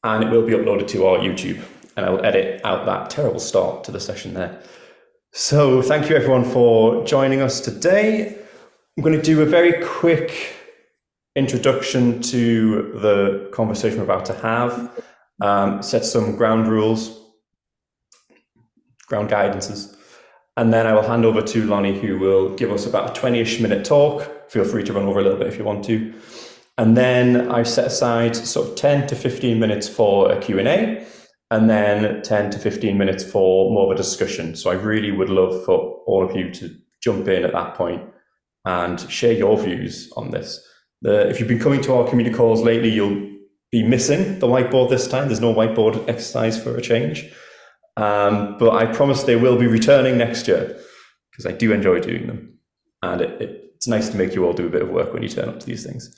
and it will be uploaded to our YouTube. And I will edit out that terrible start to the session there. So thank you everyone for joining us today. I'm going to do a very quick introduction to the conversation we're about to have, set some ground rules, ground guidances, and then I will hand over to Lonni, who will give us about a 20-ish minute talk. Feel free to run over a little bit if you want to. And then I've set aside sort of 10 to 15 minutes for a Q&A, and then 10 to 15 minutes for more of a discussion. So I really would love for all of you to jump in at that point and share your views on this. If you've been coming to our community calls lately, you'll be missing the whiteboard this time. There's no whiteboard exercise for a change. But I promise they will be returning next year, because I do enjoy doing them. And it's nice to make you all do a bit of work when you turn up to these things.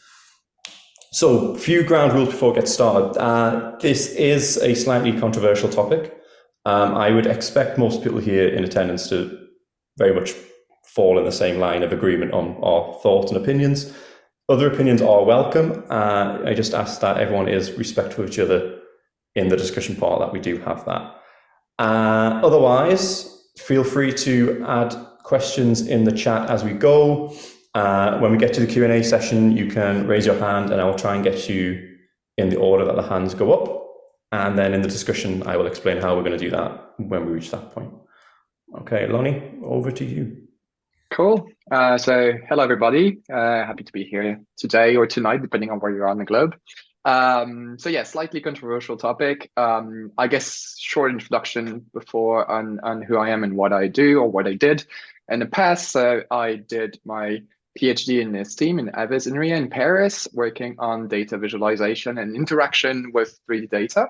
So, a few ground rules before we get started. This is a slightly controversial topic. I would expect most people here in attendance to very much fall in the same line of agreement on our thoughts and opinions. Other opinions are welcome. I just ask that everyone is respectful of each other in the discussion part, that we do have that. Otherwise, feel free to add questions in the chat as we go. When we get to the Q&A session, you can raise your hand and I will try and get you in the order that the hands go up. And then in the discussion, I will explain how we're going to do that when we reach that point. Okay, Lonni, over to you. Cool. So hello, everybody. Happy to be here today or tonight, depending on where you are on the globe. So yeah, slightly controversial topic. I guess short introduction before on who I am and what I do or what I did in the past. So I did my PhD in STEAM in Aves in Paris, working on data visualization and interaction with 3D data.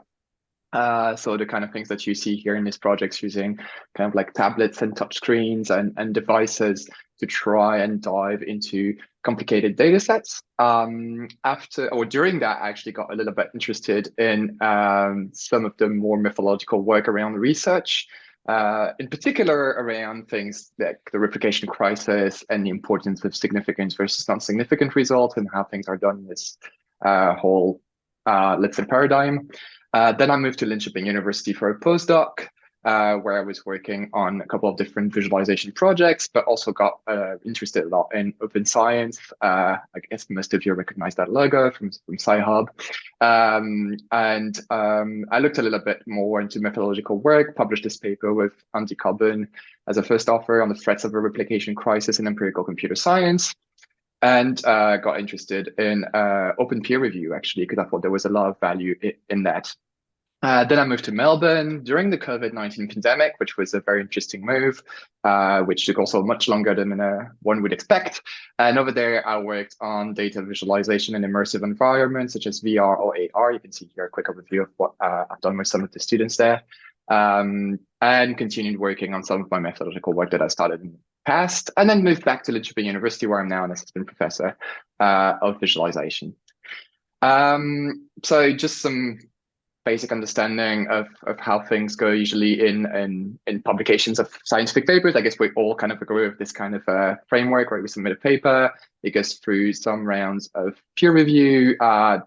So the kind of things that you see here in this project, using kind of like tablets and touchscreens and devices to try and dive into complicated data sets. During that, I actually got a little bit interested in some of the more methodological work around research, in particular around things like the replication crisis and the importance of significant versus non-significant results and how things are done in this whole, let's say, paradigm. Then I moved to Linkoping University for a postdoc, where I was working on a couple of different visualization projects, but also got interested a lot in open science. I guess most of you recognize that logo from Sci-Hub. I looked a little bit more into methodological work, published this paper with Andy Coburn as a first author on the threats of a replication crisis in empirical computer science. And got interested in open peer review, actually, because I thought there was a lot of value in that. Then I moved to Melbourne during the COVID-19 pandemic, which was a very interesting move, which took also much longer than one would expect. And over there, I worked on data visualization in immersive environments, such as VR or AR. You can see here a quick overview of what I've done with some of the students there. And continued working on some of my methodological work that I started in the past, and then moved back to Linkoping University, where I'm now an assistant professor of visualization. So just some basic understanding of how things go usually in publications of scientific papers. I guess we all kind of agree with this kind of framework, where we submit a paper, it goes through some rounds of peer review,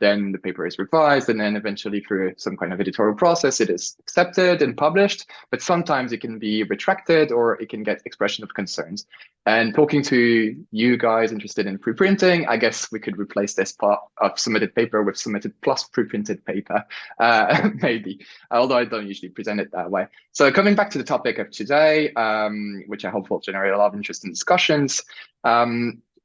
then the paper is revised, and then eventually through some kind of editorial process, it is accepted and published. But sometimes it can be retracted or it can get expression of concerns. And talking to you guys interested in preprinting, I guess we could replace this part of submitted paper with submitted plus preprinted paper, maybe, although I don't usually present it that way. So coming back to the topic of today, which I hope will generate a lot of interesting discussions,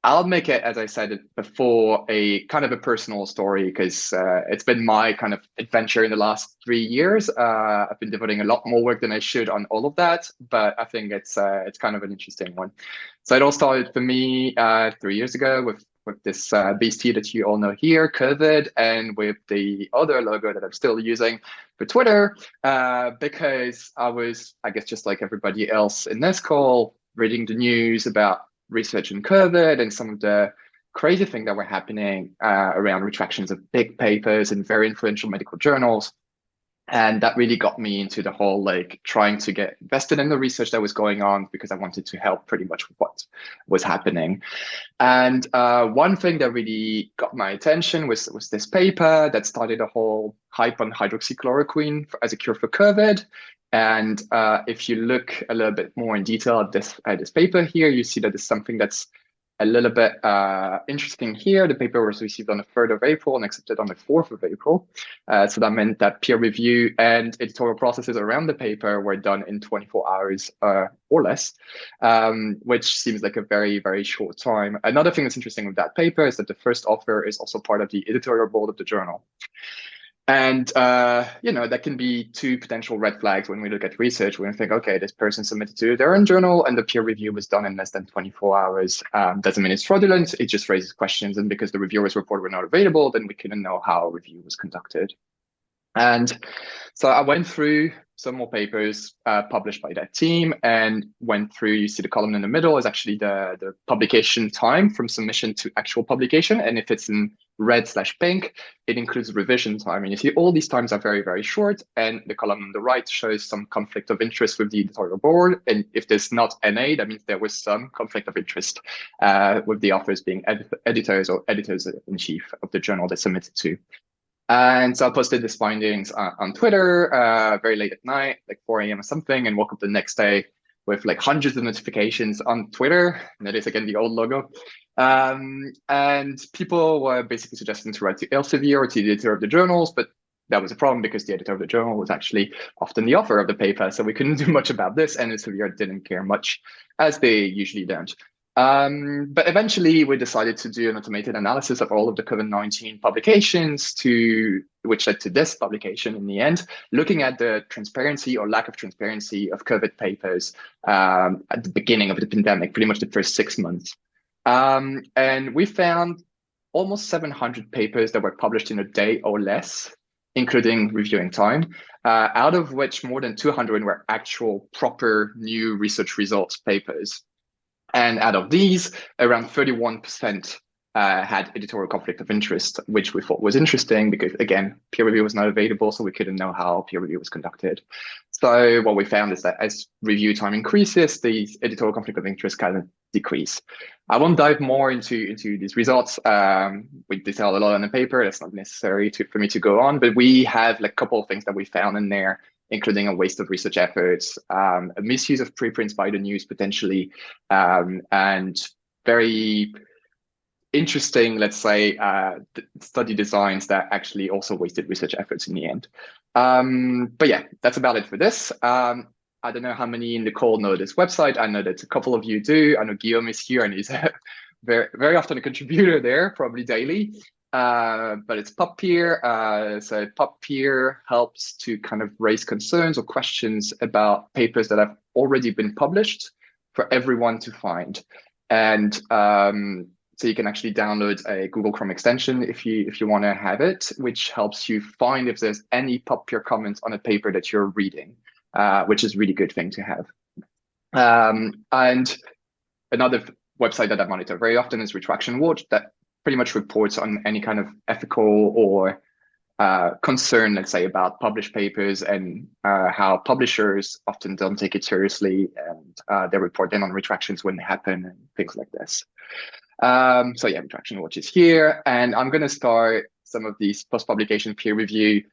I'll make it, as I said before, a kind of a personal story, because it's been my kind of adventure in the last 3 years. I've been devoting a lot more work than I should on all of that, but I think it's kind of an interesting one. So it all started for me 3 years ago with this beastie that you all know here, COVID, and with the other logo that I'm still using for Twitter, because I was, I guess, just like everybody else in this call, reading the news about research in COVID and some of the crazy things that were happening around retractions of big papers in very influential medical journals. And that really got me into the whole like trying to get invested in the research that was going on because I wanted to help pretty much with what was happening. And one thing that really got my attention was this paper that started a whole hype on hydroxychloroquine as a cure for COVID. And if you look a little bit more in detail at this paper here, you see that it's something that's a little bit interesting here. The paper was received on the 3rd of April and accepted on the 4th of April. So that meant that peer review and editorial processes around the paper were done in 24 hours or less, which seems like a very, very short time. Another thing that's interesting with that paper is that the first author is also part of the editorial board of the journal. And, that can be two potential red flags when we look at research. When we think, okay, this person submitted to their own journal and the peer review was done in less than 24 hours. Doesn't mean it's fraudulent. It just raises questions. And because the reviewers' report were not available, then we couldn't know how a review was conducted. And so I went through some more papers published by that team and went through, you see the column in the middle is actually the publication time from submission to actual publication. And if it's in red/pink, it includes revision time. And you see all these times are very, very short. And the column on the right shows some conflict of interest with the editorial board. And if there's not NA, that means there was some conflict of interest with the authors being editors or editors-in-chief of the journal they submitted to. And so I posted these findings on Twitter very late at night, like 4 a.m. or something, and woke up the next day with like hundreds of notifications on Twitter. And that is, again, the old logo. And people were basically suggesting to write to Elsevier or to the editor of the journals, but that was a problem because the editor of the journal was actually often the author of the paper. So we couldn't do much about this, and Elsevier didn't care much, as they usually don't. But eventually we decided to do an automated analysis of all of the COVID-19 publications which led to this publication in the end, looking at the transparency or lack of transparency of COVID papers at the beginning of the pandemic, pretty much the first 6 months. And we found almost 700 papers that were published in a day or less, including reviewing time, out of which more than 200 were actual proper new research results papers. And out of these, around 31% had editorial conflict of interest, which we thought was interesting because, again, peer review was not available, so we couldn't know how peer review was conducted. So what we found is that as review time increases, these editorial conflict of interest kind of decrease. I won't dive more into these results. We detail a lot on the paper. That's not necessary for me to go on, but we have like a couple of things that we found in there, including a waste of research efforts, a misuse of preprints by the news potentially, and very interesting, let's say, study designs that actually also wasted research efforts in the end. But yeah, that's about it for this. I don't know how many in the call know this website. I know that a couple of you do. I know Guillaume is here and he's very, very often a contributor there, probably daily. But it's PubPeer. So PubPeer helps to kind of raise concerns or questions about papers that have already been published for everyone to find. And so you can actually download a Google Chrome extension if you want to have it, which helps you find if there's any PubPeer comments on a paper that you're reading, which is a really good thing to have. And another website that I monitor very often is Retraction Watch, that pretty much reports on any kind of ethical or concern, let's say, about published papers and how publishers often don't take it seriously, and they report in on retractions when they happen and things like this. So yeah, Retraction Watch is here, and I'm going to start some of these post-publication peer review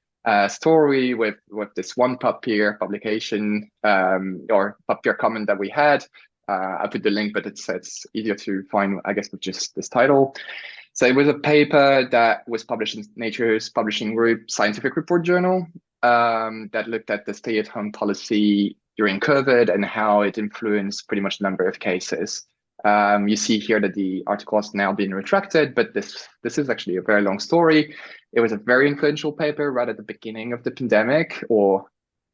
story with this one PubPeer publication or PubPeer comment that we had. I put the link, but it's easier to find, I guess, with just this title. So it was a paper that was published in Nature's publishing group Scientific Report Journal that looked at the stay-at-home policy during COVID and how it influenced pretty much the number of cases. You see here that the article has now been retracted, but this is actually a very long story. It was a very influential paper right at the beginning of the pandemic, or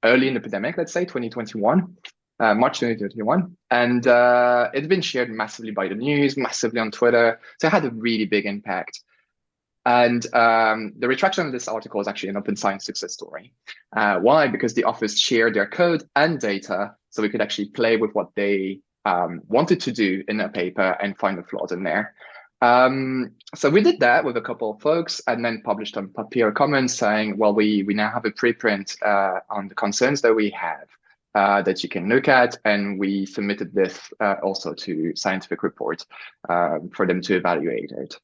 early in the pandemic, let's say 2021. March 2021, and it had been shared massively by the news, massively on Twitter, so it had a really big impact. And the retraction of this article is actually an open science success story. Why? Because the authors shared their code and data, so we could actually play with what they wanted to do in their paper and find the flaws in there. So we did that with a couple of folks and then published on ASAPbio Commons saying, well, we now have a preprint on the concerns that we have that you can look at. And we submitted this also to Scientific Report for them to evaluate it.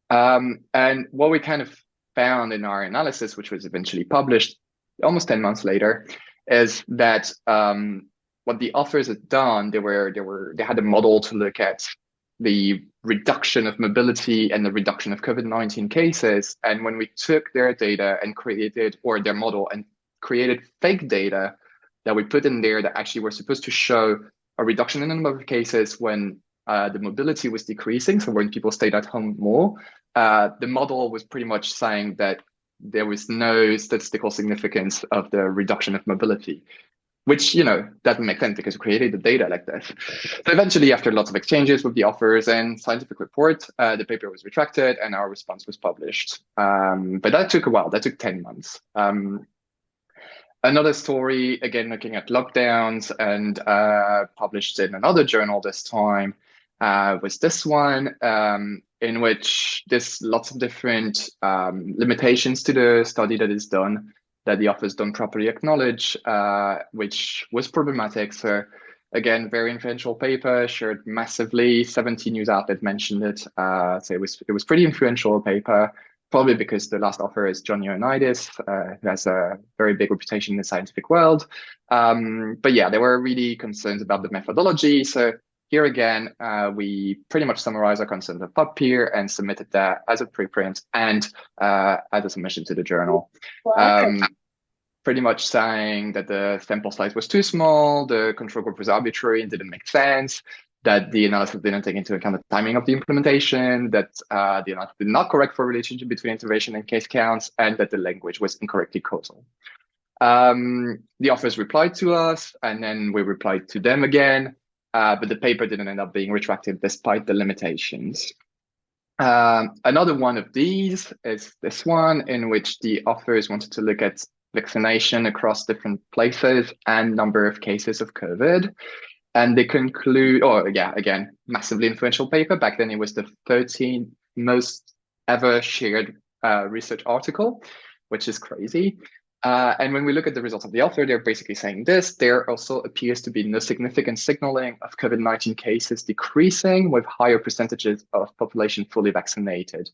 And what we kind of found in our analysis, which was eventually published almost 10 months later, is that what the authors had done, they had a model to look at the reduction of mobility and the reduction of COVID-19 cases. And when we took their data and created, or their model and created fake data that we put in there that actually were supposed to show a reduction in the number of cases when the mobility was decreasing, so when people stayed at home more, the model was pretty much saying that there was no statistical significance of the reduction of mobility, which, doesn't make sense because we created the data like this. So eventually, after lots of exchanges with the authors and Scientific Report, the paper was retracted and our response was published. But that took a while. That took 10 months. Another story, again, looking at lockdowns and published in another journal this time, was this one, in which there's lots of different limitations to the study that is done that the authors don't properly acknowledge, which was problematic. So again, very influential paper, shared massively, 70 news outlets mentioned it. So it was pretty influential paper, probably because the last author is John Ioannidis, who has a very big reputation in the scientific world. But yeah, there were really concerns about the methodology. So here again, we pretty much summarized our concerns of ASAPbio and submitted that as a preprint and as a submission to the journal. Pretty much saying that the sample size was too small, the control group was arbitrary and didn't make sense, that the analysis didn't take into account the timing of the implementation, that the analysis did not correct for relationship between intervention and case counts, and that the language was incorrectly causal. The authors replied to us, and then we replied to them again, but the paper didn't end up being retracted despite the limitations. Another one of these is this one, in which the authors wanted to look at vaccination across different places and number of cases of COVID. And they conclude, again, massively influential paper. Back then, it was the 13th most ever shared research article, which is crazy. And when we look at the results of the author, they're basically saying this. There also appears to be no significant signaling of COVID-19 cases decreasing with higher percentages of population fully vaccinated.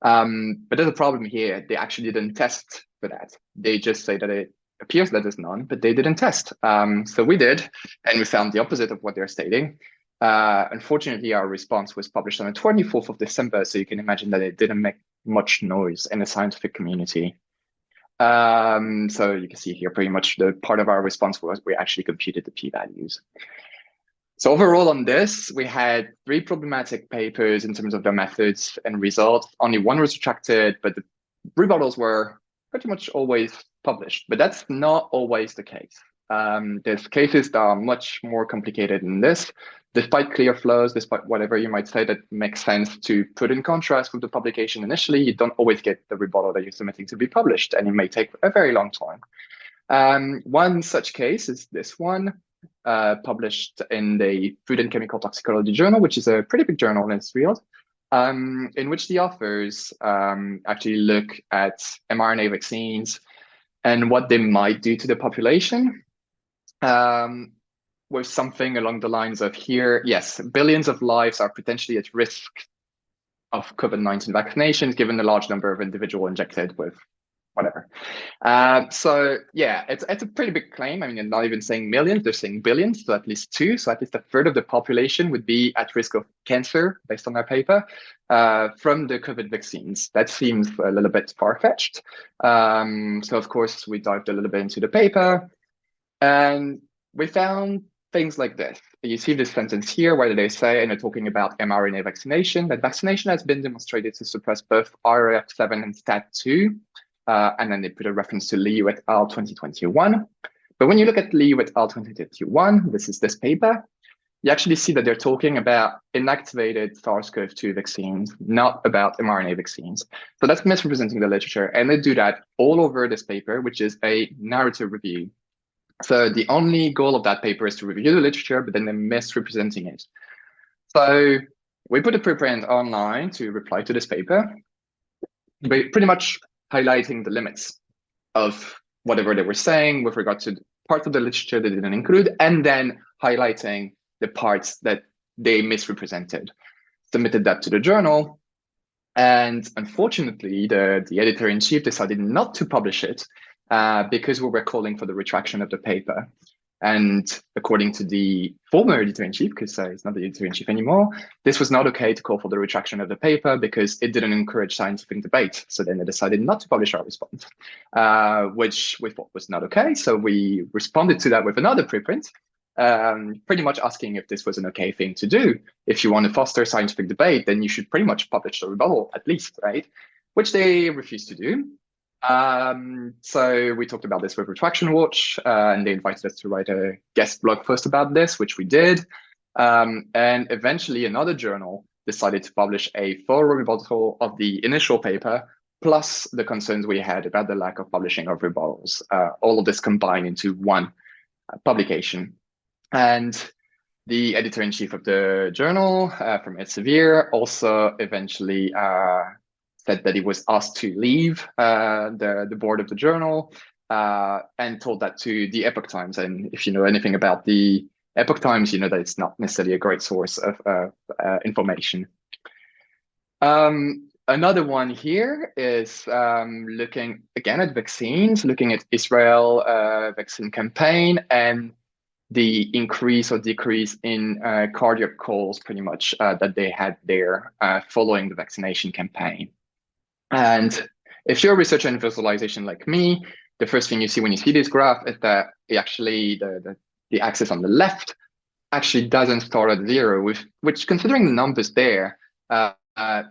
But there's a problem here. They actually didn't test for that. They just say that it appears that there's none, but they didn't test. So we did, and we found the opposite of what they're stating. Unfortunately, our response was published on the 24th of December, so you can imagine that it didn't make much noise in the scientific community. So you can see here pretty much the part of our response was we actually computed the p-values. So overall on this, we had 3 problematic papers in terms of their methods and results. Only one was retracted, but the rebuttals were pretty much always published, but that's not always the case. There's cases that are much more complicated than this. Despite clear flows, despite whatever you might say that makes sense to put in contrast with the publication initially, you don't always get the rebuttal that you're submitting to be published, and it may take a very long time. One such case is this one, published in the Food and Chemical Toxicology Journal, which is a pretty big journal in this field, in which the authors actually look at mRNA vaccines and what they might do to the population. With something along the lines of here, yes, billions of lives are potentially at risk of COVID-19 vaccinations, given the large number of individuals injected with whatever. So yeah, it's a pretty big claim. I mean, they're not even saying millions, they're saying billions, so at least 2. So at least a third of the population would be at risk of cancer, based on our paper, from the COVID vaccines. That seems a little bit far-fetched. So of course, we dived a little bit into the paper, and we found things like this. You see this sentence here where they say, and they're talking about mRNA vaccination, that vaccination has been demonstrated to suppress both IRF7 and STAT2. And then they put a reference to Liu et al. 2021. But when you look at Liu et al. 2021, this is this paper, you actually see that they're talking about inactivated SARS-CoV-2 vaccines, not about mRNA vaccines. So that's misrepresenting the literature. And they do that all over this paper, which is a narrative review. So the only goal of that paper is to review the literature, but then they're misrepresenting it. So we put a preprint online to reply to this paper, pretty much highlighting the limits of whatever they were saying with regard to parts of the literature they didn't include, and then highlighting the parts that they misrepresented. Submitted that to the journal, and unfortunately, the editor-in-chief decided not to publish it because we were calling for the retraction of the paper. And according to the former editor-in-chief, because he's not the editor-in-chief anymore, this was not okay to call for the retraction of the paper because it didn't encourage scientific debate. So then they decided not to publish our response, which we thought was not okay. So we responded to that with another preprint, pretty much asking if this was an okay thing to do. If you want to foster scientific debate, then you should pretty much publish the rebuttal at least, right? Which they refused to do. So we talked about this with Retraction Watch, and they invited us to write a guest blog post about this, which we did. And eventually another journal decided to publish a thorough rebuttal of the initial paper, plus the concerns we had about the lack of publishing of rebuttals. All of this combined into one publication. And the editor-in-chief of the journal from Elsevier also eventually said that he was asked to leave the board of the journal and told that to the Epoch Times. And if you know anything about the Epoch Times, you know that it's not necessarily a great source of information. Another one here is looking again at vaccines, looking at Israel vaccine campaign and the increase or decrease in cardiac calls pretty much that they had there following the vaccination campaign. And if you're a researcher in visualization like me, the first thing you see when you see this graph is that the axis on the left actually doesn't start at zero, which considering the numbers there,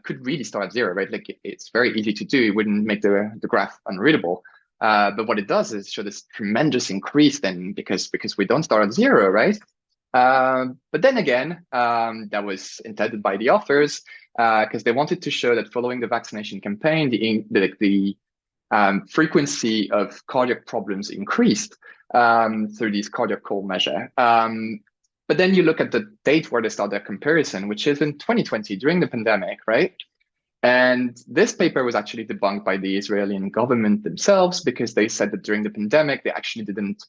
could really start at zero, right? Like it's very easy to do. It wouldn't make the graph unreadable. But what it does is show this tremendous increase then because we don't start at zero, right? But then again, that was intended by the authors because they wanted to show that following the vaccination campaign, the frequency of cardiac problems increased through these cardiac call measure. But then you look at the date where they start their comparison, which is in 2020 during the pandemic, right? And this paper was actually debunked by the Israeli government themselves because they said that during the pandemic, they actually didn't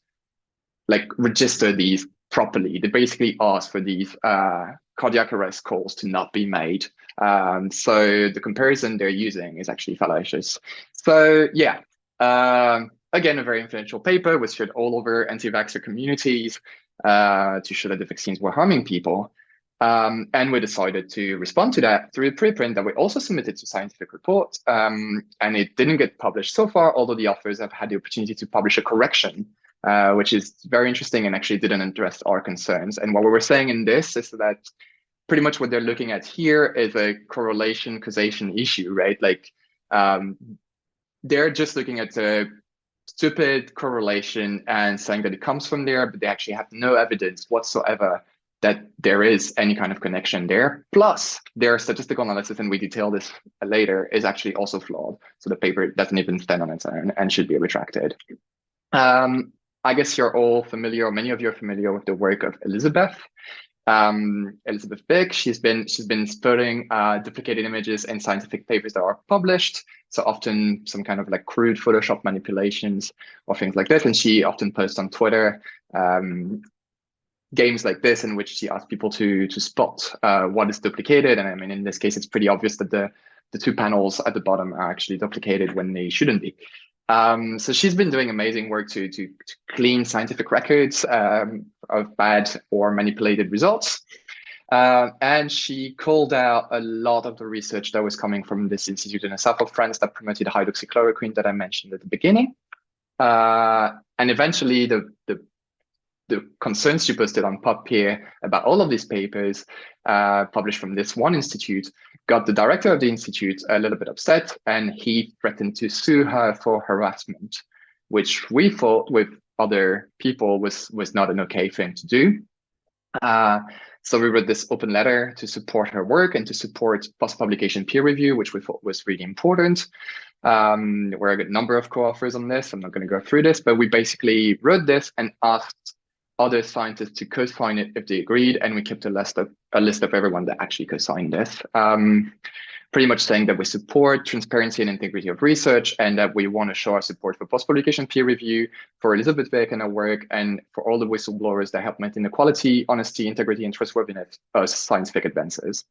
register these properly. They basically asked for these cardiac arrest calls to not be made. So the comparison they're using is actually fallacious. So yeah, again, a very influential paper was shared all over anti-vaxxer communities to show that the vaccines were harming people. And we decided to respond to that through a preprint that we also submitted to Scientific Report. And it didn't get published so far, although the authors have had the opportunity to publish a correction, which is very interesting and actually didn't address our concerns. And what we were saying in this is that pretty much what they're looking at here is a correlation causation issue, right? Like they're just looking at the stupid correlation and saying that it comes from there, but they actually have no evidence whatsoever that there is any kind of connection there. Plus, their statistical analysis, and we detail this later, is actually also flawed. So the paper doesn't even stand on its own and should be retracted. I guess you're all familiar, or many of you are familiar with the work of Elizabeth Big. She's been spotting duplicated images in scientific papers that are published. So often some kind of crude Photoshop manipulations or things like this. And she often posts on Twitter games like this in which she asks people to spot what is duplicated. And I mean, in this case, it's pretty obvious that the two panels at the bottom are actually duplicated when they shouldn't be. So she's been doing amazing work to clean scientific records of bad or manipulated results. And she called out a lot of the research that was coming from this institute in the south of France that promoted hydroxychloroquine that I mentioned at the beginning. And eventually the concerns she posted on PubPeer about all of these papers published from this one institute got the director of the institute a little bit upset, and he threatened to sue her for harassment, which we thought with other people was not an okay thing to do. So we wrote this open letter to support her work and to support post-publication peer review, which we thought was really important. We're a good number of co-authors on this. I'm not going to go through this, but we basically wrote this and asked other scientists to co-sign it if they agreed, and we kept a list of everyone that actually co-signed this. Pretty much saying that we support transparency and integrity of research, and that we want to show our support for post-publication peer review, for Elizabeth Beck and her work, and for all the whistleblowers that help maintain the quality, honesty, integrity, and trustworthiness of scientific advances.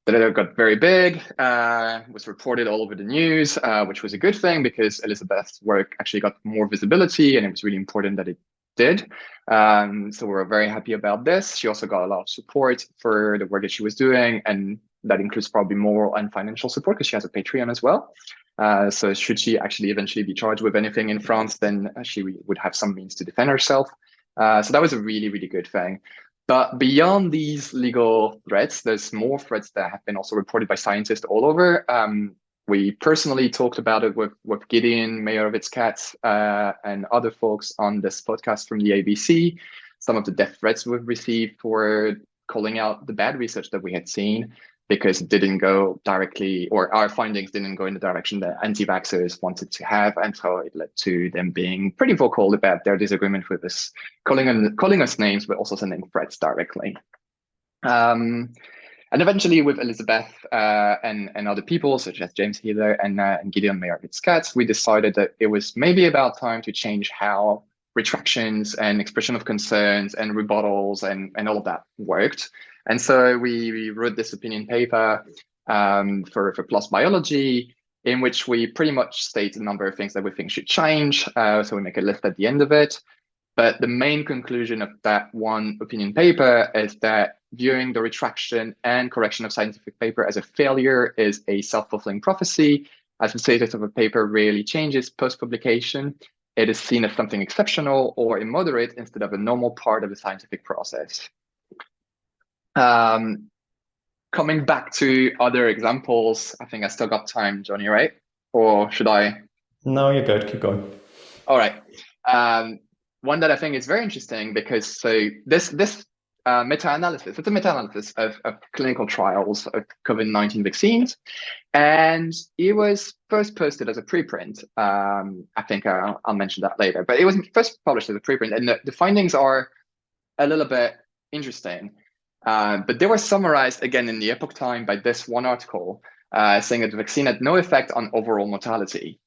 The letter got very big, was reported all over the news, which was a good thing because Elizabeth's work actually got more visibility, and it was really important that it did. So we're very happy about this. She also got a lot of support for the work that she was doing, and that includes probably moral and financial support because she has a Patreon as well. So should she actually eventually be charged with anything in France, then she would have some means to defend herself. So that was a really, really good thing. But beyond these legal threats, there's more threats that have been also reported by scientists all over. We personally talked about it with Gideon, Mayor of Its Cats, and other folks on this podcast from the ABC. Some of the death threats we've received for calling out the bad research that we had seen, because it didn't go directly, or our findings didn't go in the direction that anti-vaxxers wanted to have. And so it led to them being pretty vocal about their disagreement with us, calling us names, but also sending threats directly. And eventually with Elizabeth and other people, such as James Healer and Gideon, Mayor of Its Cats, we decided that it was maybe about time to change how retractions and expression of concerns and rebuttals and all of that worked. And so we wrote this opinion paper for PLOS Biology, in which we pretty much state a number of things that we think should change. So we make a list at the end of it. But the main conclusion of that one opinion paper is that viewing the retraction and correction of scientific paper as a failure is a self-fulfilling prophecy, as the status of a paper rarely changes post-publication. It is seen as something exceptional or immoderate instead of a normal part of the scientific process. Coming back to other examples, I think I still got time, Johnny, right? Or should I? No, you're good. Keep going. All right. One that I think is very interesting because this meta-analysis, it's a meta-analysis of clinical trials of COVID-19 vaccines. And it was first posted as a preprint. I think I'll mention that later, but it was first published as a preprint. And the findings are a little bit interesting. But they were summarized again in the Epoch Time by this one article saying that the vaccine had no effect on overall mortality.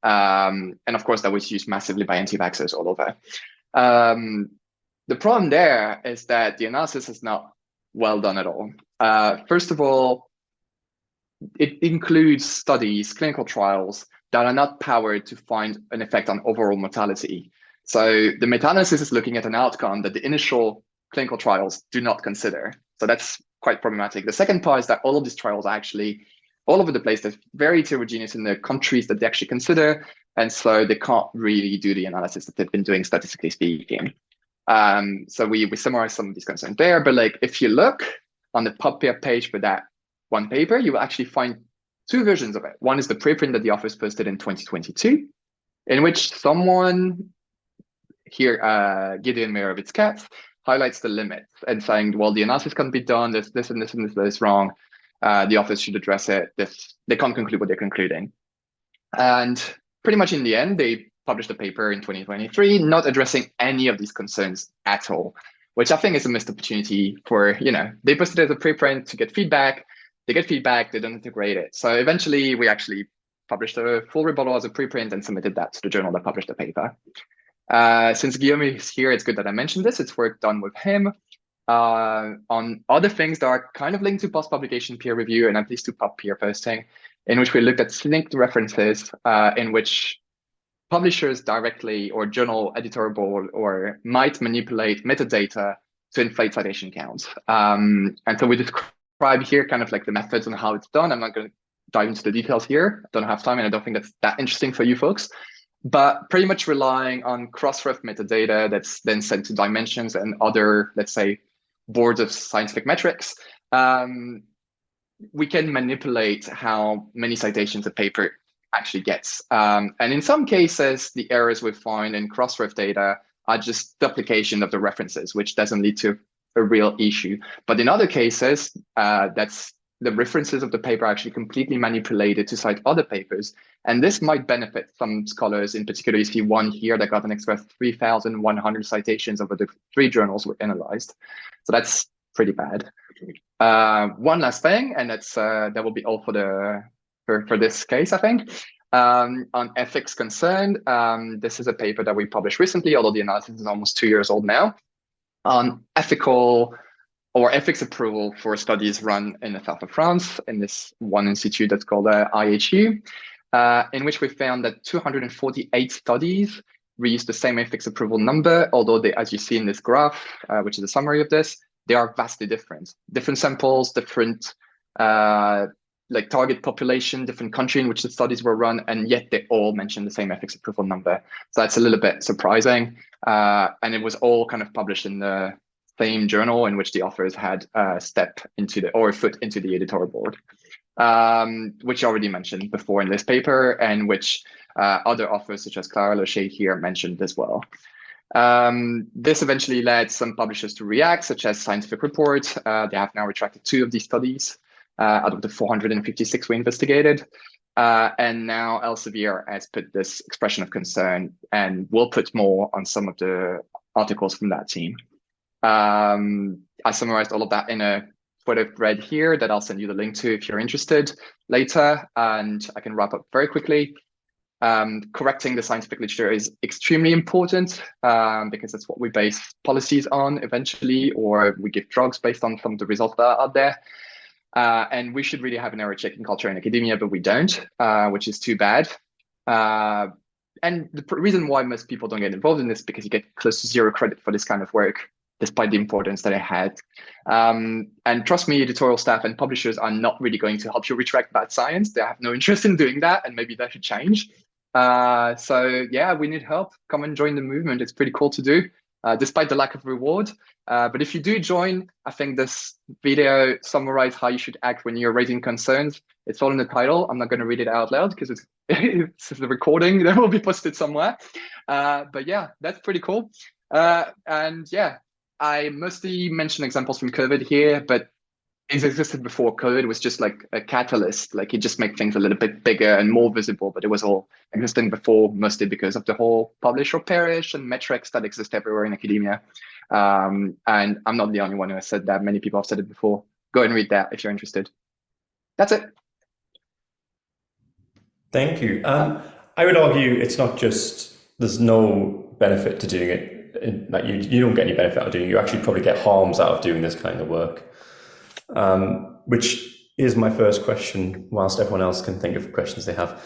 And of course, that was used massively by anti-vaxxers all over. The problem there is that the analysis is not well done at all. First of all, it includes studies, clinical trials that are not powered to find an effect on overall mortality. So the meta-analysis is looking at an outcome that the initial clinical trials do not consider. So that's quite problematic. The second part is that all of these trials are actually all over the place. They're very heterogeneous in the countries that they actually consider. And so they can't really do the analysis that they've been doing, statistically speaking. So we summarize some of these concerns there. But like, if you look on the PubPeer page for that one paper, you will actually find two versions of it. One is the preprint that the authors posted in 2022, in which someone here, Gideon, Mayor of Its Cats, highlights the limits and saying, well, the analysis can't be done, there's this and this and this that is wrong. The authors should address it. They can't conclude what they're concluding. And pretty much in the end, they published a paper in 2023, not addressing any of these concerns at all, which I think is a missed opportunity for, they posted it as a preprint to get feedback. They get feedback, they don't integrate it. So eventually we actually published a full rebuttal as a preprint and submitted that to the journal that published the paper. Since Guillaume is here, it's good that I mentioned this. It's work done with him on other things that are kind of linked to post-publication peer review and at least to PubPeer posting, in which we looked at linked references in which publishers directly or journal editorial board or might manipulate metadata to inflate citation counts. And so we describe here kind of like the methods and how it's done. I'm not going to dive into the details here. I don't have time and I don't think that's that interesting for you folks. But pretty much relying on cross-ref metadata that's then sent to Dimensions and other, let's say, boards of scientific metrics, we can manipulate how many citations a paper actually gets. And in some cases, the errors we find in cross-ref data are just duplication of the references, which doesn't lead to a real issue. But in other cases, that's the references of the paper are actually completely manipulated to cite other papers. And this might benefit some scholars. In particular, you see one here that got an extra 3,100 citations over the 3 journals were analyzed. So that's pretty bad. One last thing, and that will be all for this case, I think. On ethics concerned, this is a paper that we published recently, although the analysis is almost 2 years old now, on ethical or ethics approval for studies run in the south of France in this one institute that's called IHU, in which we found that 248 studies reached the same ethics approval number, although they, as you see in this graph, which is a summary of this, they are vastly different. Different samples, different like target population, different country in which the studies were run, and yet they all mention the same ethics approval number. So that's a little bit surprising. And it was all kind of published in the same journal in which the authors had a step into or a foot into the editorial board, which I already mentioned before in this paper, and which other authors such as Clara Lochet here mentioned as well. This eventually led some publishers to react, such as Scientific Report. They have now retracted 2 of these studies out of the 456 we investigated. And now Elsevier has put this expression of concern, and will put more on some of the articles from that team. I summarized all of that in a Twitter thread here that I'll send you the link to if you're interested later, and I can wrap up very quickly. Correcting the scientific literature is extremely important because that's what we base policies on eventually, or we give drugs based on some of the results that are out there. And we should really have an error checking culture in academia, but we don't, which is too bad. And the reason why most people don't get involved in this is because you get close to 0 credit for this kind of work, despite the importance that it had. And trust me, editorial staff and publishers are not really going to help you retract bad science. They have no interest in doing that, and maybe that should change. So yeah, we need help. Come and join the movement. It's pretty cool to do, despite the lack of reward. But if you do join, I think this video summarizes how you should act when you're raising concerns. It's all in the title. I'm not going to read it out loud because it's the recording that will be posted somewhere. But yeah, that's pretty cool. And yeah, I mostly mention examples from COVID here, but it existed before. COVID was just like a catalyst, like it just made things a little bit bigger and more visible, but it was all existing before, mostly because of the whole publish or perish and metrics that exist everywhere in academia. And I'm not the only one who has said that. Many people have said it before. Go and read that if you're interested. That's it. Thank you. I would argue it's not just, there's no benefit to doing it. Like you don't get any benefit out of doing it. You actually probably get harms out of doing this kind of work. Which is my first question, whilst everyone else can think of questions they have.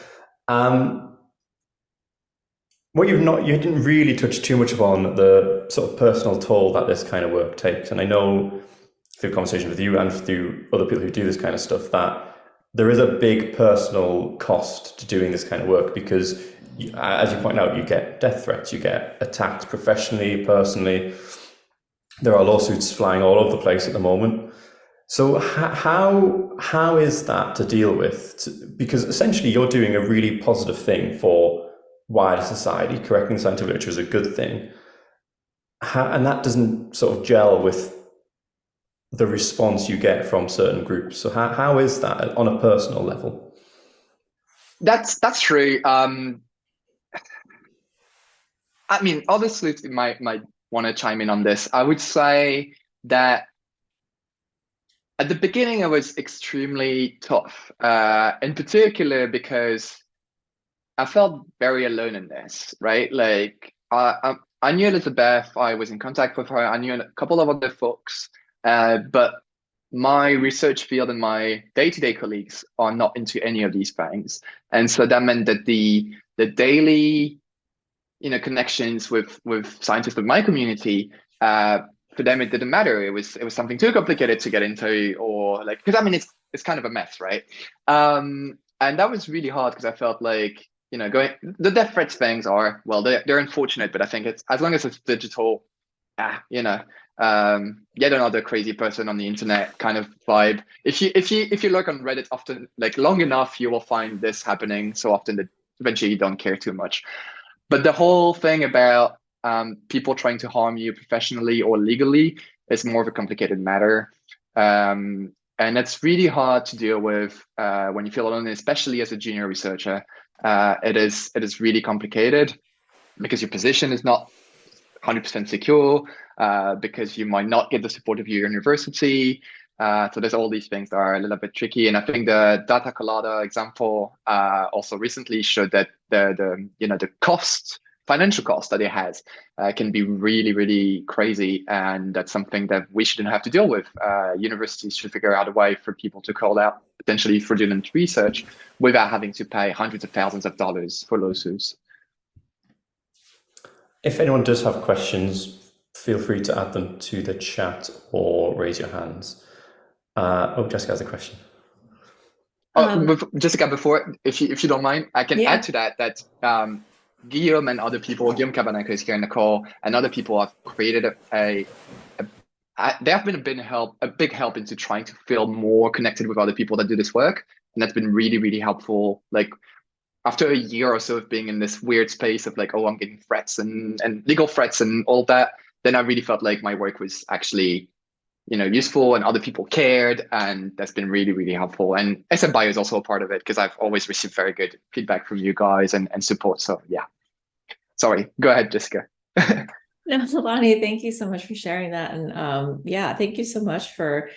What you didn't really touch too much upon the sort of personal toll that this kind of work takes. And I know through conversations with you and through other people who do this kind of stuff that there is a big personal cost to doing this kind of work, because as you point out, you get death threats, you get attacked professionally, personally. There are lawsuits flying all over the place at the moment. So how is that to deal with? Because essentially you're doing a really positive thing for wider society. Correcting scientific literature is a good thing. And that doesn't sort of gel with the response you get from certain groups. So how is that on a personal level? That's true. I mean, obviously, you might want to chime in on this. I would say that at the beginning, it was extremely tough, in particular because I felt very alone in this, right? Like I knew Elizabeth, I was in contact with her, I knew a couple of other folks, but my research field and my day-to-day colleagues are not into any of these things. And so that meant that the daily, connections with scientists of my community, for them, it didn't matter. It was something too complicated to get into, or like, because I mean, it's kind of a mess, right? And that was really hard because I felt like, the death threats things are, well, they're unfortunate, but I think it's, as long as it's digital, yet another crazy person on the internet kind of vibe. If you look on Reddit often, like long enough, you will find this happening so often that eventually you don't care too much. But the whole thing about people trying to harm you professionally or legally is more of a complicated matter. And that's really hard to deal with when you feel alone, especially as a junior researcher. It is really complicated because your position is not 100% secure, because you might not get the support of your university. So there's all these things that are a little bit tricky. And I think the data colada example also recently showed that the cost, financial cost that it has can be really, really crazy. And that's something that we shouldn't have to deal with. Universities should figure out a way for people to call out potentially fraudulent research without having to pay hundreds of thousands of dollars for lawsuits. If anyone does have questions, feel free to add them to the chat or raise your hands. Jessica has a question. Jessica, before, if you don't mind, I can add to that Guillaume and other people, Guillaume Cabanecco is here in the call, and other people have created they have been a big help into trying to feel more connected with other people that do this work, and that's been really, really helpful. Like after a year or so of being in this weird space of like, oh, I'm getting threats and legal threats and all that, then I really felt like my work was actually useful and other people cared, and that's been really, really helpful. And ASAPbio is also a part of it because I've always received very good feedback from you guys and support. So yeah, sorry, go ahead, Jessica. No, Lonni, thank you so much for sharing that. And yeah, thank you so much for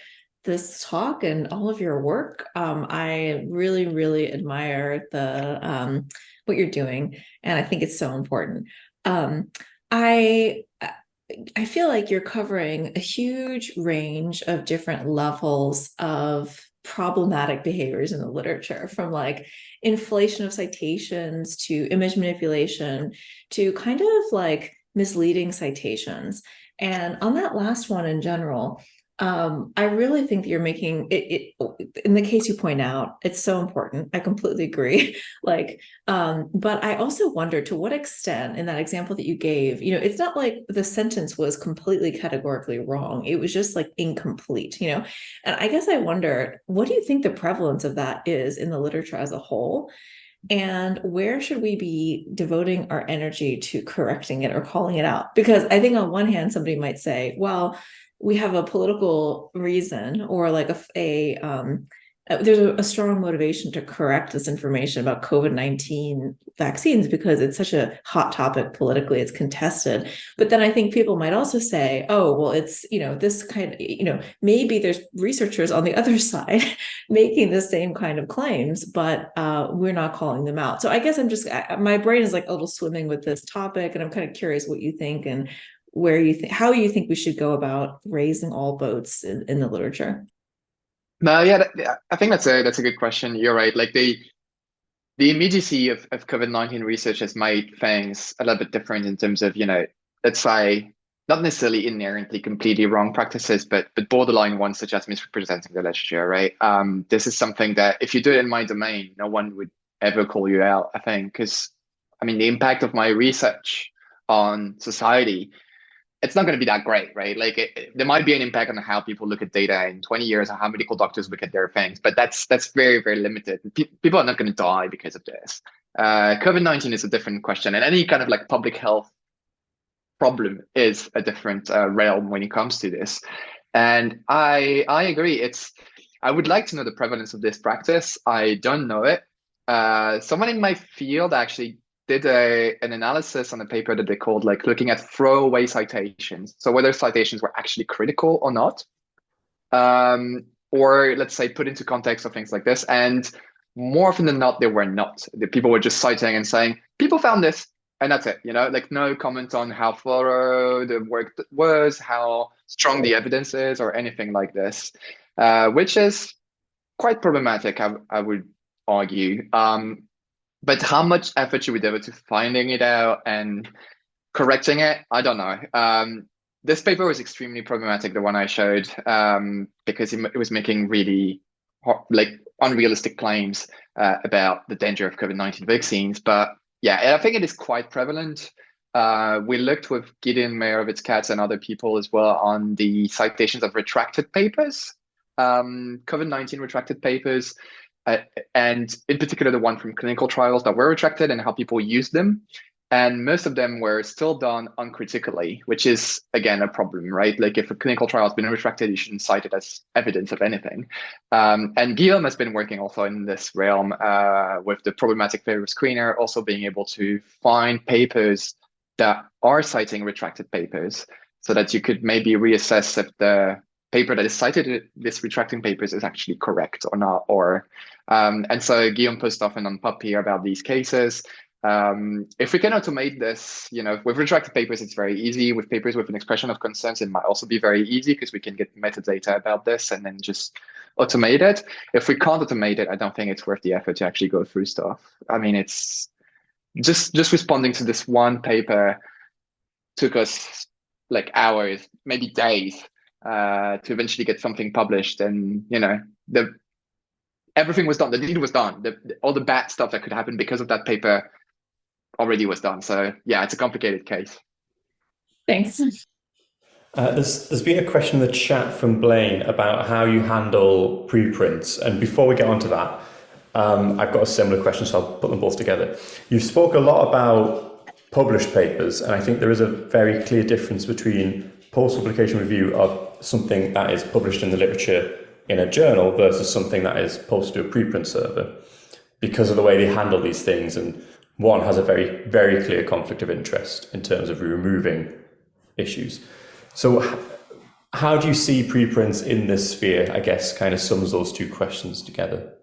this talk and all of your work. I really, really admire the what you're doing, and I think it's so important. I feel like you're covering a huge range of different levels of problematic behaviors in the literature, from like inflation of citations to image manipulation to kind of like misleading citations. And on that last one in general, I really think that you're making it in the case you point out, it's so important. I completely agree. Like, but I also wonder to what extent in that example that you gave, it's not like the sentence was completely categorically wrong. It was just like incomplete, And I guess I wonder, what do you think the prevalence of that is in the literature as a whole? And where should we be devoting our energy to correcting it or calling it out? Because I think on one hand, somebody might say, well, we have a political reason or like there's a strong motivation to correct this information about COVID-19 vaccines because it's such a hot topic politically, it's contested. But then I think people might also say, oh, well, it's, this kind of, maybe there's researchers on the other side making the same kind of claims, but we're not calling them out. So I guess my brain is like a little swimming with this topic, and I'm kind of curious what you think and how you think we should go about raising all boats in the literature. No, yeah, I think that's a good question. You're right. Like the immediacy of COVID-19 research has made things a little bit different in terms of, let's say, not necessarily inherently completely wrong practices, but borderline ones such as misrepresenting the literature, right? This is something that if you do it in my domain, no one would ever call you out, I think, because the impact of my research on society, it's not going to be that great, right? Like there might be an impact on how people look at data in 20 years or how medical doctors look at their things, but that's very, very limited. People are not going to die because of this. COVID-19 is a different question, and any kind of like public health problem is a different realm when it comes to this. And I agree. I would like to know the prevalence of this practice. I don't know it. Someone in my field actually did an analysis on a paper that they called like looking at throwaway citations. So whether citations were actually critical or not, or let's say put into context of things like this. And more often than not, they were not. The people were just citing and saying, people found this, and that's it. Like no comment on how thorough the work was, how strong the evidence is, or anything like this, which is quite problematic, I would argue. But how much effort should we devote to finding it out and correcting it? I don't know. This paper was extremely problematic, the one I showed, because it was making really unrealistic claims about the danger of COVID-19 vaccines. But yeah, I think it is quite prevalent. We looked with Gideon Meyerowitz-Katz and other people as well on the citations of retracted papers, COVID-19 retracted papers. And in particular, the one from clinical trials that were retracted and how people use them. And most of them were still done uncritically, which is, again, a problem, right? Like if a clinical trial has been retracted, you shouldn't cite it as evidence of anything. And Guillaume has been working also in this realm with the problematic paper screener, also being able to find papers that are citing retracted papers so that you could maybe reassess if the paper that is cited this retracting papers is actually correct or not. And so Guillaume posted often on Pub here about these cases. If we can automate this, with retracted papers, it's very easy. With papers with an expression of concerns, it might also be very easy because we can get metadata about this and then just automate it. If we can't automate it, I don't think it's worth the effort to actually go through stuff. I mean, it's just responding to this one paper took us like hours, maybe days, to eventually get something published. And, everything was done. The deed was done. All the bad stuff that could happen because of that paper already was done. So yeah, it's a complicated case. Thanks. There's been a question in the chat from Blaine about how you handle preprints. And before we get onto that, I've got a similar question, so I'll put them both together. You spoke a lot about published papers, and I think there is a very clear difference between post-publication review of something that is published in the literature in a journal versus something that is posted to a preprint server, because of the way they handle these things. And one has a very, very clear conflict of interest in terms of removing issues. So how do you see preprints in this sphere, I guess, kind of sums those two questions together?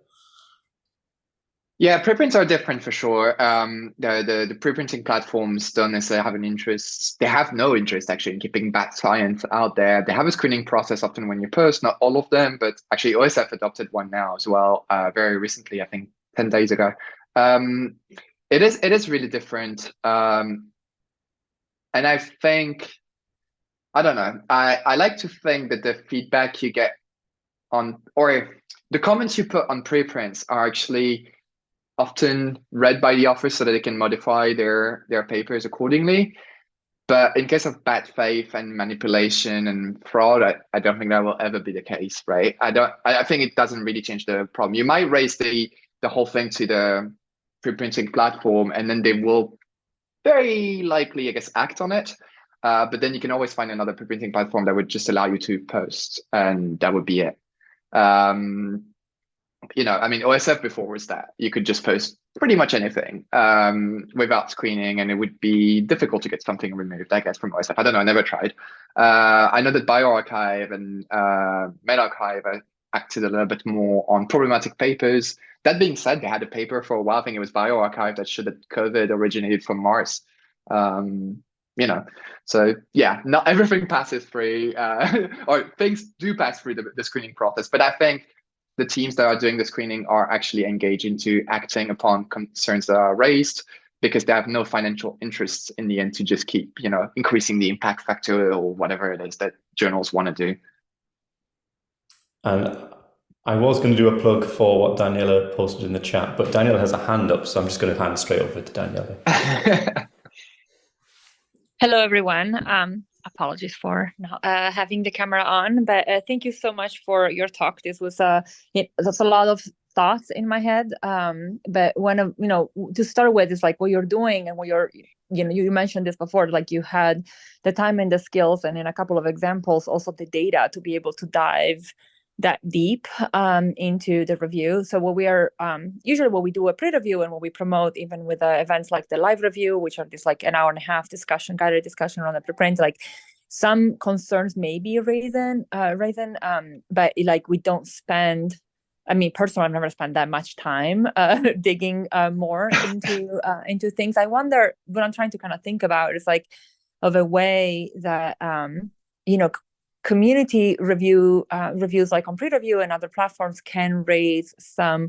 Yeah, preprints are different for sure. The preprinting platforms don't necessarily have an interest. They have no interest actually in keeping bad science out there. They have a screening process often when you post, not all of them, but actually OSF adopted one now as well, very recently, I think 10 days ago. It is really different. And I think, I don't know, I like to think that the feedback you get on, or the comments you put on preprints are actually often read by the authors so that they can modify their papers accordingly. But in case of bad faith and manipulation and fraud, I don't think that will ever be the case, right? I think it doesn't really change the problem. You might raise the whole thing to the preprinting platform, and then they will very likely, I guess, act on it. But then you can always find another preprinting platform that would just allow you to post, and that would be it. I mean, OSF before was that you could just post pretty much anything without screening, and it would be difficult to get something removed, I guess, from OSF. I don't know, I never tried. I know that bioRxiv and medRxiv acted a little bit more on problematic papers. That being said, they had a paper for a while, I think it was bioRxiv, that showed that COVID originated from Mars. So yeah, not everything passes through, or things do pass through the screening process, but I think the teams that are doing the screening are actually engaged into acting upon concerns that are raised, because they have no financial interests in the end to just keep, increasing the impact factor or whatever it is that journals want to do. And I was going to do a plug for what Daniela posted in the chat, but Daniela has a hand up, so I'm just going to hand straight over to Daniela. Hello, everyone. Apologies for not having the camera on, but thank you so much for your talk. This was that's a lot of thoughts in my head. But one of, to start with is like what you're doing and what you're, you mentioned this before, like you had the time and the skills, and in a couple of examples, also the data to be able to dive that deep into the review. So what we are usually what we do a pre-review, and what we promote even with events like the live review, which are this like an hour and a half guided discussion on the preprint, like some concerns may be raising, but like we don't spend, I mean, personally, I've never spent that much time digging more into things. I wonder, what I'm trying to kind of think about is like of a way that community reviews like on pre-review and other platforms can raise some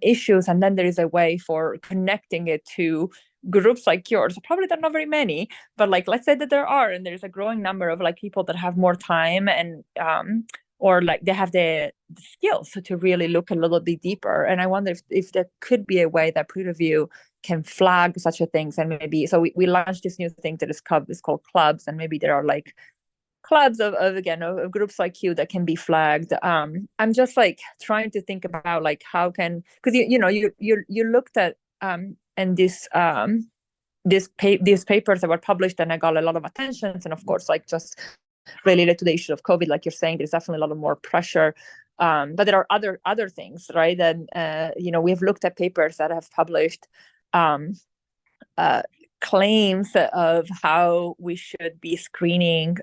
issues, and then there is a way for connecting it to groups like yours. Probably there are not very many, but like let's say that there are, and there's a growing number of like people that have more time and or like they have the skills to really look a little bit deeper. And I wonder if there could be a way that pre-review can flag such a things, and maybe so we launched this new thing that is called clubs, and maybe there are like clubs of groups like you that can be flagged. I'm just like trying to think about like how can, because you looked at and these papers that were published and I got a lot of attention, and of course, like just related to the issue of COVID, like you're saying, there's definitely a lot of more pressure. But there are other things, right? And we have looked at papers that have published claims of how we should be screening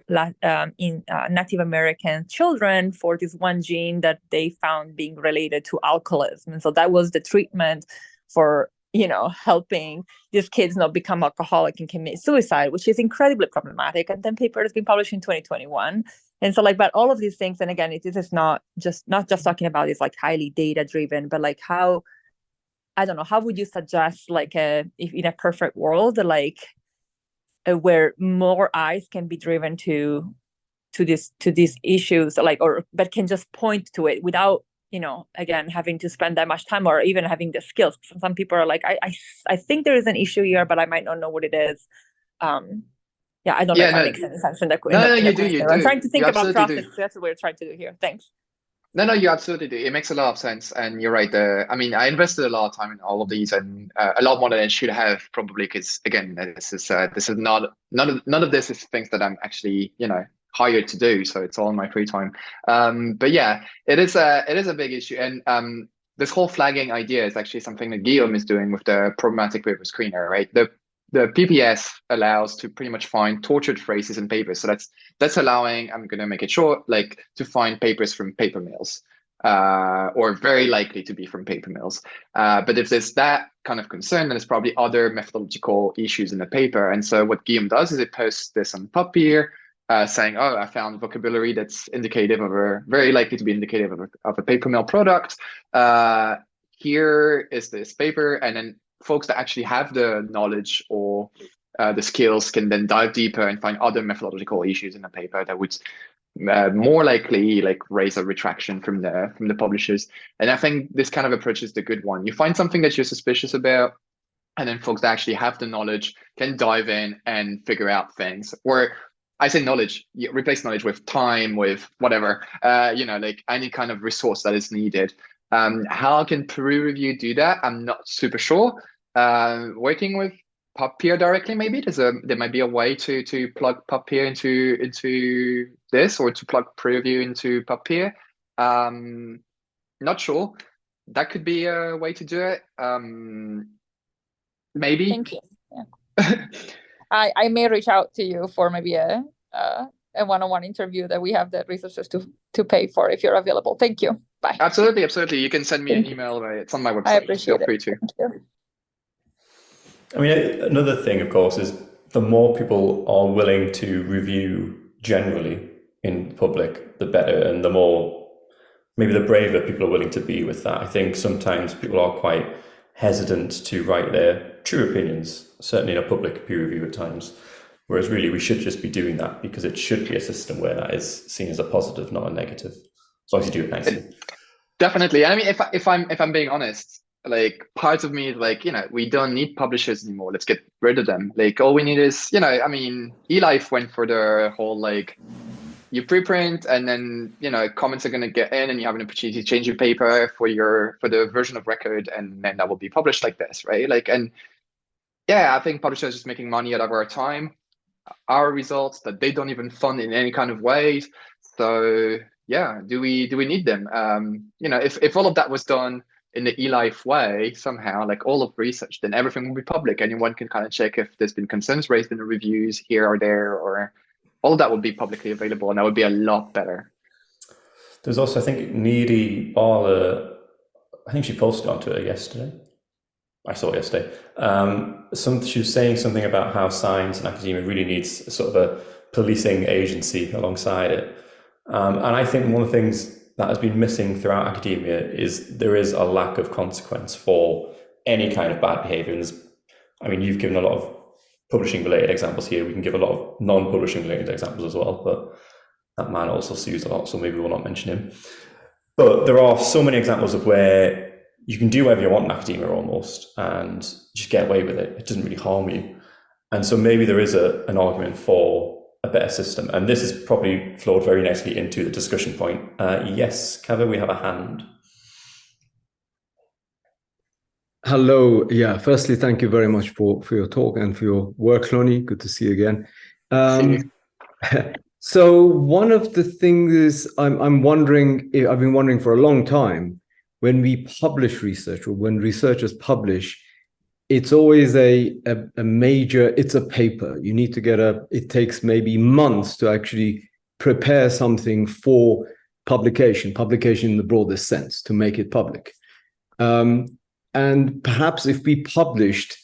in Native American children for this one gene that they found being related to alcoholism. And so that was the treatment for helping these kids not become alcoholic and commit suicide, which is incredibly problematic. And then paper has been published in 2021. And so but all of these things, and again, this is not just talking about this like highly data driven, but like how, I don't know, how would you suggest if in a perfect world, where more eyes can be driven to these issues, but can just point to it without, again, having to spend that much time or even having the skills. Some people are like, I think there is an issue here, but I might not know what it is. I don't know if that makes any sense in the question. No, you do. I'm trying to think about process. Do. That's what we're trying to do here. Thanks. No, you absolutely do. It makes a lot of sense, and you're right. I invested a lot of time in all of these, and a lot more than I should have probably, because again, this is not none of this is things that I'm actually hired to do, so it's all in my free time. But yeah, it is a big issue, and this whole flagging idea is actually something that Guillaume is doing with the problematic paper screener, right? The PPS allows to pretty much find tortured phrases in papers. So that's allowing, I'm going to make it short, to find papers from paper mills, or very likely to be from paper mills. But if there's that kind of concern, then there's probably other methodological issues in the paper. And so what Guillaume does is it posts this on PubPeer, saying, oh, I found vocabulary that's indicative of very likely to be indicative of a paper mill product. Here is this paper, and then folks that actually have the knowledge or the skills can then dive deeper and find other methodological issues in the paper that would more likely raise a retraction from the publishers. And I think this kind of approach is the good one. You find something that you're suspicious about, and then folks that actually have the knowledge can dive in and figure out things. Or I say knowledge, replace knowledge with time, with whatever, any kind of resource that is needed. How can peer review do that? I'm not super sure. Working with PubPeer directly, maybe there might be a way to plug PubPeer into this, or to plug peer review into PubPeer. Not sure. That could be a way to do it. Maybe. Thank you. Yeah. I may reach out to you for maybe a one-on-one interview that we have the resources to pay for if you're available. Thank you. Bye. Absolutely. You can send me an email. It's on my website. I appreciate Feel free to. Another thing, of course, is the more people are willing to review generally in public, the better, and the more, maybe the braver people are willing to be with that. I think sometimes people are quite hesitant to write their true opinions, certainly in a public peer review at times. Whereas really we should just be doing that, because it should be a system where that is seen as a positive, not a negative, as long as you do it nicely. Definitely. I mean, if I'm being honest, parts of me is we don't need publishers anymore. Let's get rid of them. All we need is, eLife went for the whole you preprint, and then comments are going to get in, and you have an opportunity to change your paper for the version of record, and then that will be published like this, right? And yeah, I think publishers are just making money out of our time, our results that they don't even fund in any kind of ways. So yeah, do we need them? If all of that was done in the eLife way somehow, all of research, then everything will be public. Anyone can kind of check if there's been concerns raised in the reviews here or there, or all of that would be publicly available, and that would be a lot better. There's also, I think, Needy Barla, I think she posted on Twitter yesterday. I saw it yesterday. She was saying something about how science and academia really needs sort of a policing agency alongside it. And I think one of the things that has been missing throughout academia is there is a lack of consequence for any kind of bad behavior. And you've given a lot of publishing related examples here. We can give a lot of non-publishing related examples as well, but that man also sues a lot, so maybe we'll not mention him. But there are so many examples of where you can do whatever you want in academia almost and just get away with it. It doesn't really harm you. And so maybe there is an argument for a better system. And this is probably flowed very nicely into the discussion point. Yes, Kava, we have a hand. Hello. Yeah. Firstly, thank you very much for your talk and for your work, Lonni. Good to see you again. See you. So one of the things I'm wondering, I've been wondering for a long time, when we publish research or when researchers publish, it's always a major, it's a paper. You need to it takes maybe months to actually prepare something for publication in the broadest sense, to make it public. And perhaps if we published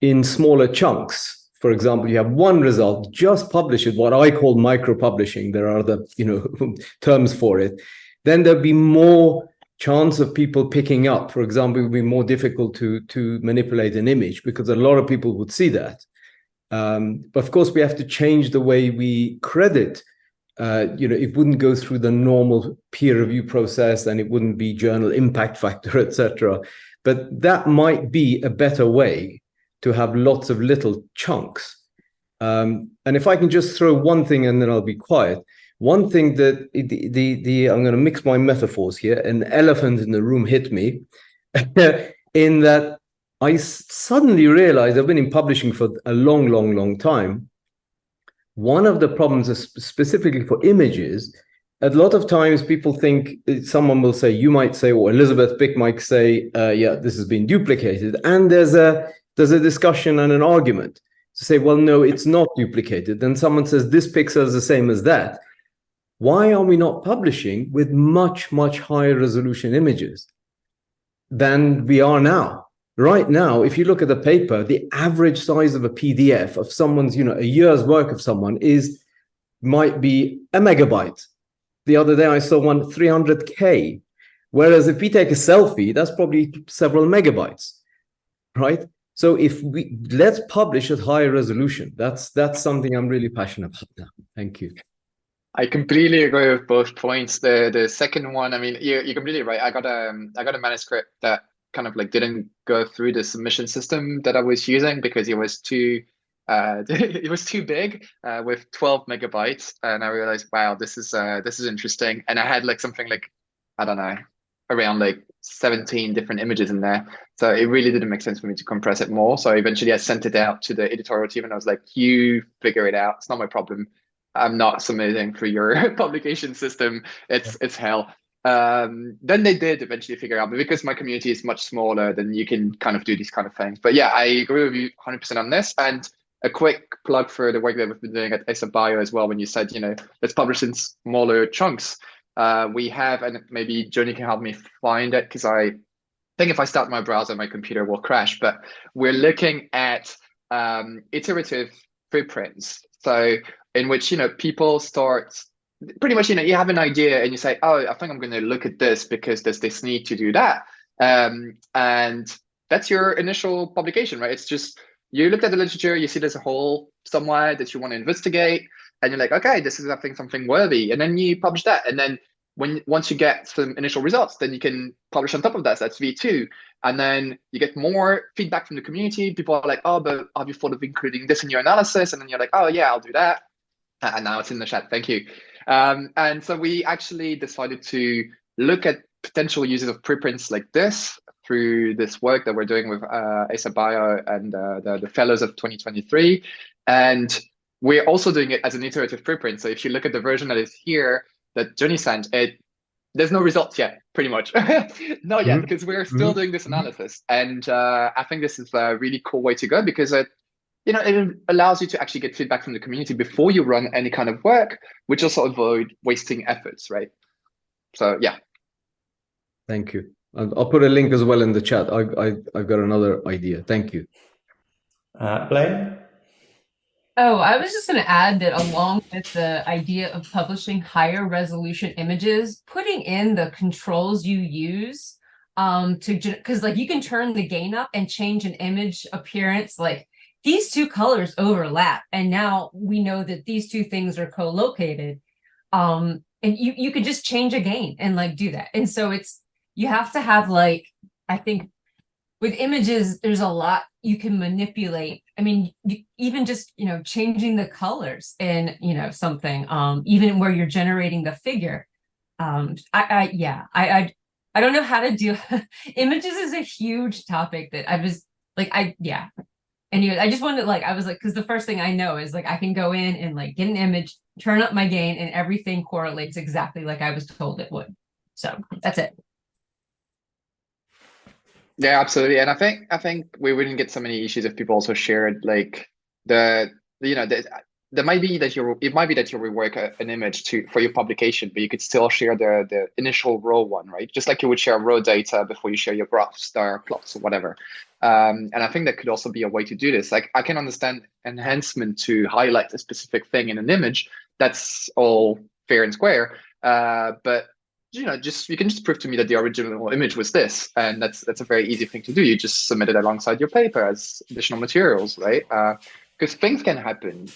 in smaller chunks, for example, you have one result, just publish it, what I call micro-publishing, there are other terms for it, then there'd be more chance of people picking up. For example, it would be more difficult to manipulate an image because a lot of people would see that. But of course, we have to change the way we credit. It wouldn't go through the normal peer review process, and it wouldn't be journal impact factor, etc. But that might be a better way to have lots of little chunks. And if I can just throw one thing and then I'll be quiet. One thing that I'm going to mix my metaphors here. An elephant in the room hit me in that I suddenly realized I've been in publishing for a long time. One of the problems is specifically for images. A lot of times people think, someone will say, you might say, or Elizabeth Bick might say, yeah, this has been duplicated. And there's a discussion and an argument to say, well, no, it's not duplicated. Then someone says, this pixel is the same as that. Why are we not publishing with much higher resolution images than we are now? Right now, if you look at the paper, the average size of a PDF of someone's, a year's work of someone might be a megabyte. The other day I saw one 300K. Whereas if we take a selfie, that's probably several megabytes, right? So let's publish at higher resolution. That's something I'm really passionate about now. Thank you. I completely agree with both points. The second one, I mean, you're completely right. I got a manuscript that kind of like didn't go through the submission system that I was using because it was too it was too big with 12 megabytes, and I realized, wow, this is interesting. And I had like something like, I don't know, around like 17 different images in there. So it really didn't make sense for me to compress it more. So eventually I sent it out to the editorial team and I was like, you figure it out. It's not my problem. I'm not submitting through your publication system. It's hell. Then they did eventually figure out, but because my community is much smaller, then you can kind of do these kind of things. But yeah, I agree with you 100% on this. And a quick plug for the work that we've been doing at ASAPbio as well. When you said, let's publish in smaller chunks. We have, and maybe Joni can help me find it because I think if I start my browser, my computer will crash. But we're looking at iterative preprints. So in which, people start pretty much, you have an idea and you say, oh, I think I'm going to look at this because there's this need to do that. And that's your initial publication, right? It's just, you looked at the literature, you see there's a hole somewhere that you want to investigate, and you're like, okay, this is, I think, something worthy. And then you publish that. And then once you get some initial results, then you can publish on top of that. So that's V2. And then you get more feedback from the community. People are like, oh, but have you thought of including this in your analysis? And then you're like, oh, yeah, I'll do that. And now it's in the chat. Thank you. And so we actually decided to look at potential uses of preprints like this through this work that we're doing with ASAPbio and the fellows of 2023. And we're also doing it as an iterative preprint. So if you look at the version that is here, that Joni sent, there's no results yet, pretty much. Not yet, because we're still doing this analysis. And I think this is a really cool way to go because it allows you to actually get feedback from the community before you run any kind of work, which also avoid wasting efforts, right? So yeah. Thank you. I'll put a link as well in the chat. I've got another idea. Thank you. Blaine? Oh, I was just going to add that along with the idea of publishing higher resolution images, putting in the controls you use because like you can turn the gain up and change an image appearance. Like these two colors overlap, and now we know that these two things are co-located. And you could just change a gain and like do that. And so you have to have like, I think with images, there's a lot you can manipulate. I mean, even just, changing the colors in, something, even where you're generating the figure. I'd I don't know how to do images is a huge topic that I was like, Anyway, I just wanted I was like, because the first thing I know is I can go in and get an image, turn up my gain, and everything correlates exactly like I was told it would. So that's it. Yeah, absolutely. And I think we wouldn't get so many issues if people also shared there might be that it might be that you rework an image for your publication, but you could still share the initial raw one, right? Just like you would share raw data before you share your graphs, or plots, or whatever. And I think that could also be a way to do this. I can understand enhancement to highlight a specific thing in an image. That's all fair and square. But you can just prove to me that the original image was this, and that's a very easy thing to do. You just submit it alongside your paper as additional materials, right? Because things can happen.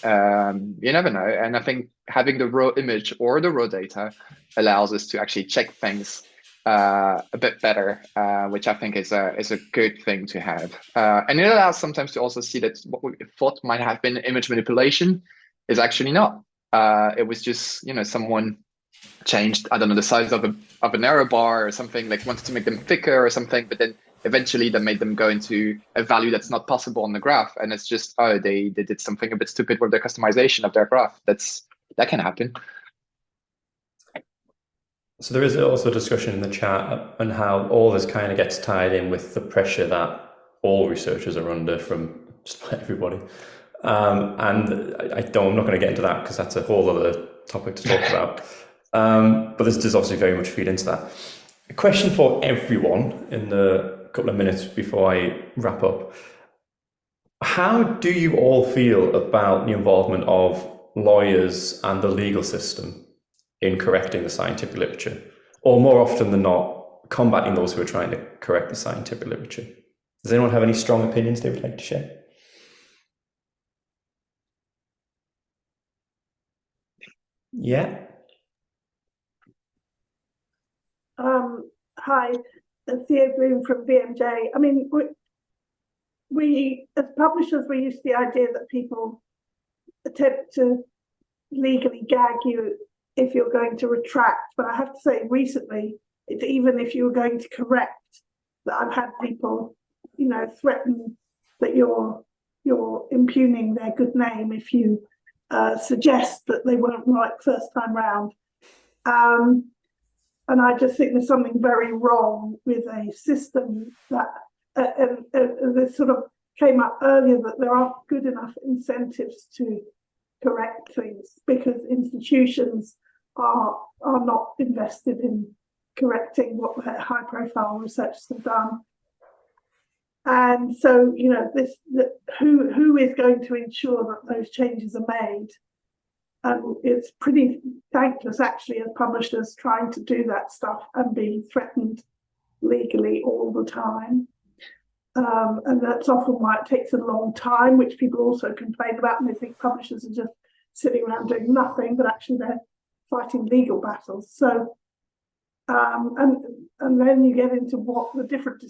You never know. And I think having the raw image or the raw data allows us to actually check things a bit better, which I think is a good thing to have. And it allows sometimes to also see that what we thought might have been image manipulation is actually not. It was just someone changed, I don't know, the size of an error bar or something, wanted to make them thicker or something, but then eventually that made them go into a value that's not possible on the graph. And it's just, they did something a bit stupid with their customization of their graph. That can happen. So there is also a discussion in the chat on how all this kind of gets tied in with the pressure that all researchers are under from just about everybody. And I'm not going to get into that because that's a whole other topic to talk about. But this does obviously very much feed into that. A question for everyone in the couple of minutes before I wrap up. How do you all feel about the involvement of lawyers and the legal system in correcting the scientific literature, or more often than not, combating those who are trying to correct the scientific literature? Does anyone have any strong opinions they would like to share? Yeah. Hi, Theo Bloom from BMJ. I mean, we as publishers, we're used to the idea that people attempt to legally gag you if you're going to retract. But I have to say, recently, even if you were going to correct, that I've had people, threaten that you're impugning their good name if you suggest that they weren't right first time round. And I just think there's something very wrong with a system that, this sort of came up earlier, that there aren't good enough incentives to correct things because institutions are not invested in correcting what high profile researchers have done. And so, who is going to ensure that those changes are made? And it's pretty thankless, actually, as publishers trying to do that stuff and being threatened legally all the time. And that's often why it takes a long time, which people also complain about, and they think publishers are just sitting around doing nothing, but actually they're fighting legal battles. So, and then you get into what the different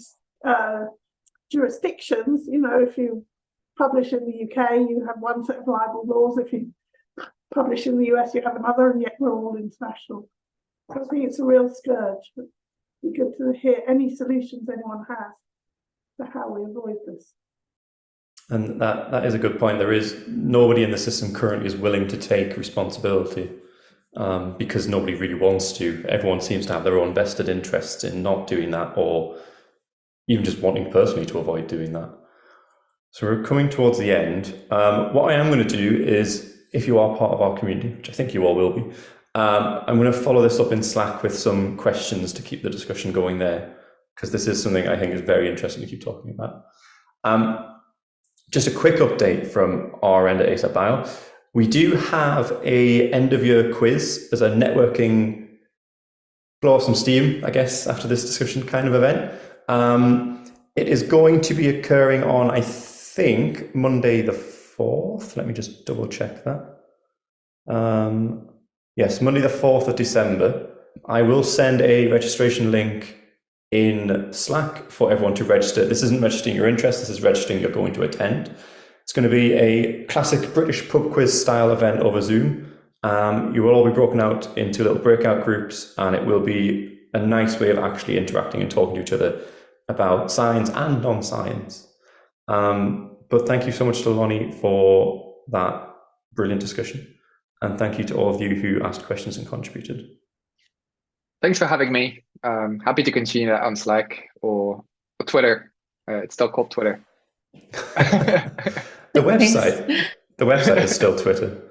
jurisdictions, if you publish in the UK, you have one set of libel laws. If you publish in the US, you have another, and yet we're all international. So I think it's a real scourge. But it'd be good to hear any solutions anyone has to how we avoid this. And that is a good point. There is nobody in the system currently is willing to take responsibility because nobody really wants to. Everyone seems to have their own vested interests in not doing that, or even just wanting personally to avoid doing that. So we're coming towards the end. What I am going to do is, if you are part of our community, which I think you all will be, I'm going to follow this up in Slack with some questions to keep the discussion going there, because this is something I think is very interesting to keep talking about. Just a quick update from our end at ASAPbio. We do have a end of year quiz as a networking, blow off some steam, I guess, after this discussion kind of event. It is going to be occurring on, I think, Monday the 4th. Let me just double check that. Yes, Monday the 4th of December. I will send a registration link in Slack for everyone to register. This isn't registering your interest, this is registering you're going to attend. It's going to be a classic British pub quiz style event over Zoom. You will all be broken out into little breakout groups, and it will be a nice way of actually interacting and talking to each other about science and non-science. But thank you so much to Lonni for that brilliant discussion. And thank you to all of you who asked questions and contributed. Thanks for having me. Happy to continue that on Slack or Twitter. It's still called Twitter. The website is still Twitter.